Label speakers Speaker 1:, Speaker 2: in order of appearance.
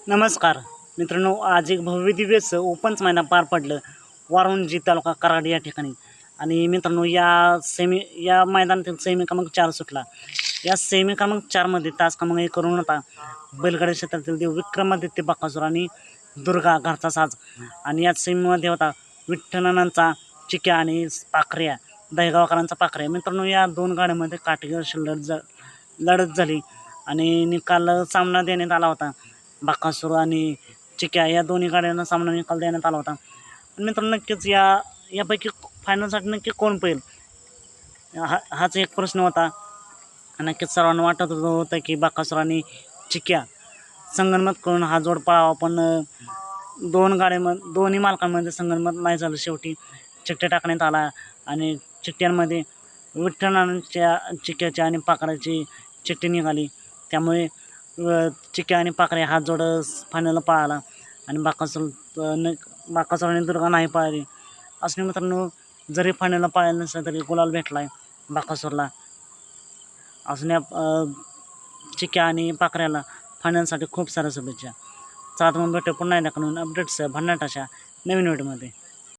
Speaker 1: नमस्कार मित्रांनो, आज एक भव्य दिव्यचं ओपनचं मैदान पार पडलं वारुंजी तालुका कराड या ठिकाणी. आणि मित्रांनो, या मैदानातील सेमी क्रमांक 4 सुटला. या सेमी क्रमांक 4मध्ये तास क्रमांक 1 करून होता बैलगाडी क्षेत्रातील देव विक्रमादित्य बकासूर आणि दुर्गा घरचा साज. आणि या सेमीमध्ये होता विठ्ठलांचा चिक्या आणि पाखऱ्या दहेगावकरांचा पाखऱ्या. मित्रांनो, या दोन गाड्यांमध्ये काटेकोर लढत झाली आणि निकाल सामना देण्यात आला होता. बकासूर आणि चिक्या या दोन्ही गाड्यांना सामना निकाल देण्यात आला होता. मित्रांनो, नक्कीच यापैकी फायनलसाठी नक्की कोण पळेल हाच एक प्रश्न होता. नक्कीच सर्वांना वाटत होतं की बकासूर आणि चिक्या संगनमत करून हा जोड पळावा, पण दोन्ही मालकांमध्ये संगनमत नाही झालं. शेवटी चिठ्ठ्या टाकण्यात आला आणि चिठ्ठ्यांमध्ये विठ्ठलांच्या चिक्याची आणि पाखराची चिठ्ठी निघाली. त्यामुळे चिक्या आणि पाखऱ्या हा जोड फायनलला पळाला आणि बकासूर आणि दुर्गा नाही पळाली. असणे मित्रांनो, जरी फायनलला पळायला नसलं तरी गुलाल भेटला आहे बकासूरला. असण्या चिक्या आणि पाखऱ्याला फायनलसाठी खूप साऱ्या शुभेच्छा. चला तर मग भेटू पुन्हा एकदा अपडेट्स भन्नाट अशा नवीन व्हिडिओमध्ये.